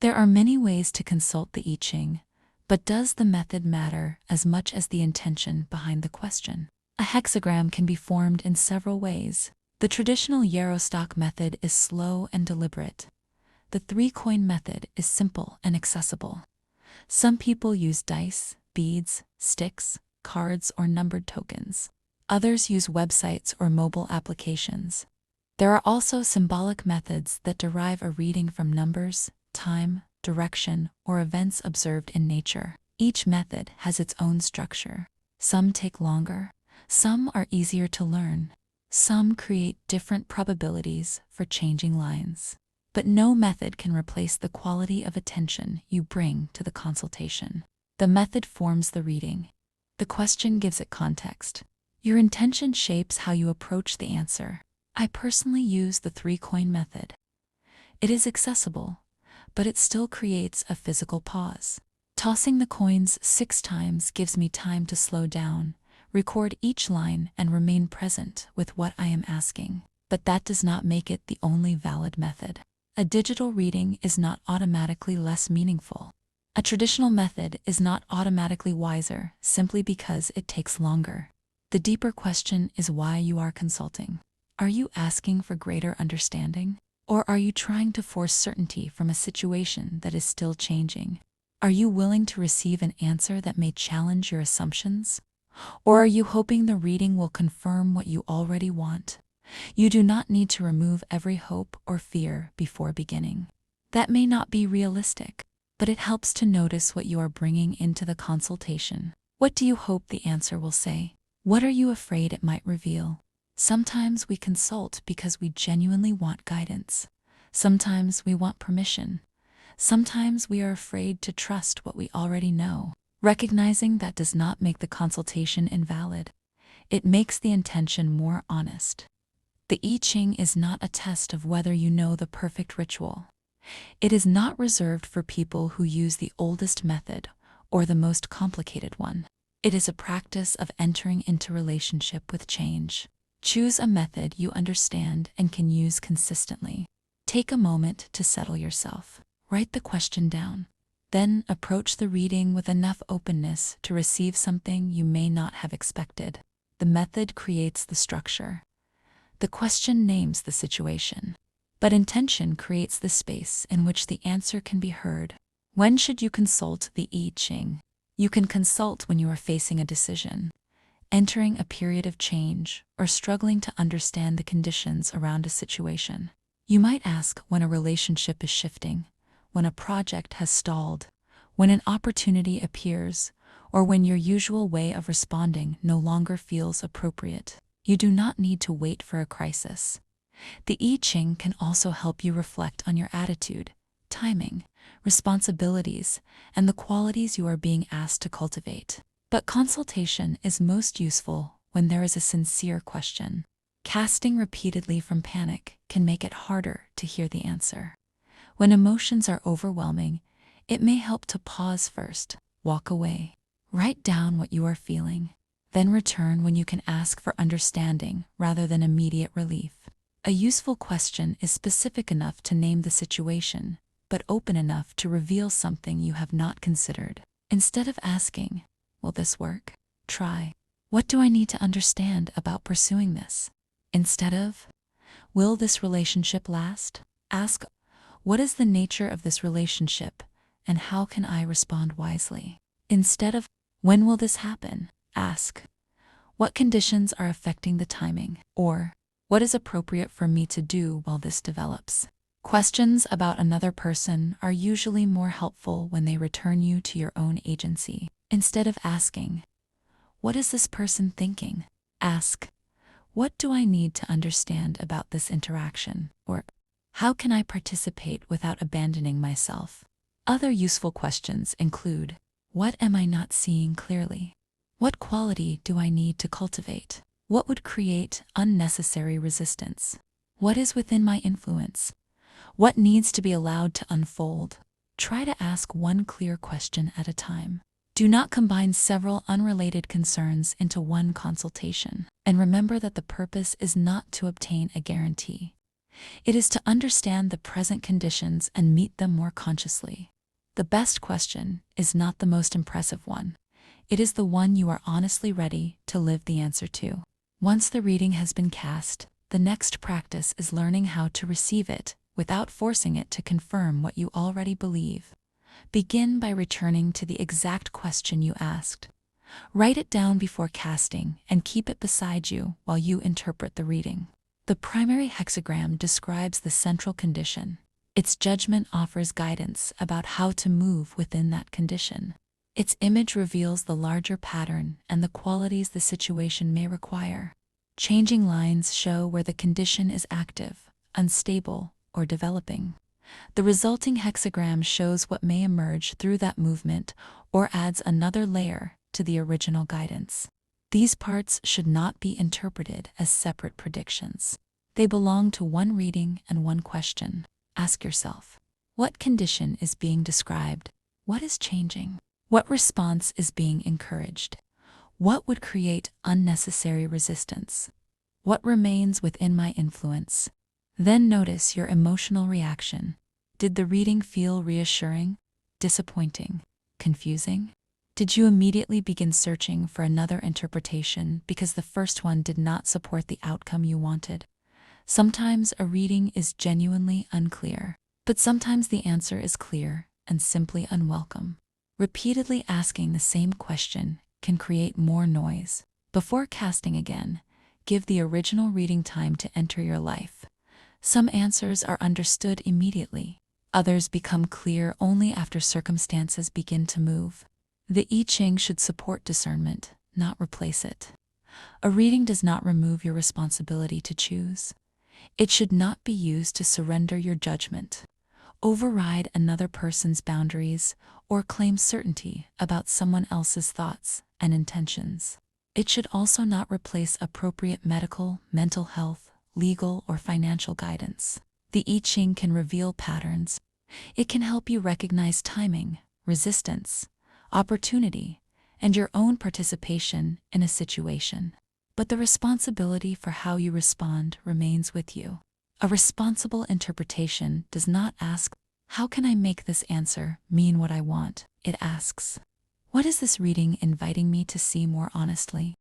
There are many ways to consult the I Ching, but does the method matter as much as the intention behind the question? A hexagram can be formed in several ways. The traditional yarrow stock method is slow and deliberate. The 3-coin method is simple and accessible. Some people use dice, beads, sticks, cards, or numbered tokens. Others use websites or mobile applications. There are also symbolic methods that derive a reading from numbers, time, direction, or events observed in nature. Each method has its own structure. Some take longer. Some are easier to learn. Some create different probabilities for changing lines. But no method can replace the quality of attention you bring to the consultation. The method forms the reading. The question gives it context. Your intention shapes how you approach the answer. I personally use the 3-coin method. It is accessible, but it still creates a physical pause. Tossing the coins 6 times gives me time to slow down, record each line, and remain present with what I am asking. But that does not make it the only valid method. A digital reading is not automatically less meaningful. A traditional method is not automatically wiser simply because it takes longer. The deeper question is why you are consulting. Are you asking for greater understanding? Or are you trying to force certainty from a situation that is still changing? Are you willing to receive an answer that may challenge your assumptions? Or are you hoping the reading will confirm what you already want? You do not need to remove every hope or fear before beginning. That may not be realistic, but it helps to notice what you are bringing into the consultation. What do you hope the answer will say? What are you afraid it might reveal? Sometimes we consult because we genuinely want guidance. Sometimes we want permission. Sometimes we are afraid to trust what we already know. Recognizing that does not make the consultation invalid. It makes the intention more honest. The I Ching is not a test of whether you know the perfect ritual. It is not reserved for people who use the oldest method or the most complicated one. It is a practice of entering into relationship with change. Choose a method you understand and can use consistently. Take a moment to settle yourself. Write the question down. Then approach the reading with enough openness to receive something you may not have expected. The method creates the structure. The question names the situation. But intention creates the space in which the answer can be heard. When should you consult the I Ching? You can consult when you are facing a decision, entering a period of change, or struggling to understand the conditions around a situation. You might ask when a relationship is shifting, when a project has stalled, when an opportunity appears, or when your usual way of responding no longer feels appropriate. You do not need to wait for a crisis. The I Ching can also help you reflect on your attitude, timing, responsibilities, and the qualities you are being asked to cultivate. But consultation is most useful when there is a sincere question. Casting repeatedly from panic can make it harder to hear the answer. When emotions are overwhelming, it may help to pause first, walk away, write down what you are feeling, then return when you can ask for understanding rather than immediate relief. A useful question is specific enough to name the situation, but open enough to reveal something you have not considered. Instead of asking, "Will this work?" try, "What do I need to understand about pursuing this?" Instead of, "Will this relationship last?" ask, "What is the nature of this relationship, and how can I respond wisely?" Instead of, "When will this happen?" ask, "What conditions are affecting the timing?" Or, "What is appropriate for me to do while this develops?" Questions about another person are usually more helpful when they return you to your own agency. Instead of asking, "What is this person thinking?" ask, "What do I need to understand about this interaction?" Or, "How can I participate without abandoning myself?" Other useful questions include, "What am I not seeing clearly?" "What quality do I need to cultivate?" "What would create unnecessary resistance?" "What is within my influence?" "What needs to be allowed to unfold?" Try to ask one clear question at a time. Do not combine several unrelated concerns into one consultation. And remember that the purpose is not to obtain a guarantee. It is to understand the present conditions and meet them more consciously. The best question is not the most impressive one. It is the one you are honestly ready to live the answer to. Once the reading has been cast, the next practice is learning how to receive it without forcing it to confirm what you already believe. Begin by returning to the exact question you asked. Write it down before casting and keep it beside you while you interpret the reading. The primary hexagram describes the central condition. Its judgment offers guidance about how to move within that condition. Its image reveals the larger pattern and the qualities the situation may require. Changing lines show where the condition is active, unstable, or developing. The resulting hexagram shows what may emerge through that movement or adds another layer to the original guidance. These parts should not be interpreted as separate predictions. They belong to one reading and one question. Ask yourself, what condition is being described? What is changing? What response is being encouraged? What would create unnecessary resistance? What remains within my influence? Then notice your emotional reaction. Did the reading feel reassuring, disappointing, confusing? Did you immediately begin searching for another interpretation because the first one did not support the outcome you wanted? Sometimes a reading is genuinely unclear, but sometimes the answer is clear and simply unwelcome. Repeatedly asking the same question can create more noise. Before casting again, give the original reading time to enter your life. Some answers are understood immediately. Others become clear only after circumstances begin to move. The I Ching should support discernment, not replace it. A reading does not remove your responsibility to choose. It should not be used to surrender your judgment, override another person's boundaries, or claim certainty about someone else's thoughts and intentions. It should also not replace appropriate medical, mental health, legal, or financial guidance. The I Ching can reveal patterns. It can help you recognize timing, resistance, opportunity, and your own participation in a situation. But the responsibility for how you respond remains with you. A responsible interpretation does not ask, how can I make this answer mean what I want? It asks, what is this reading inviting me to see more honestly?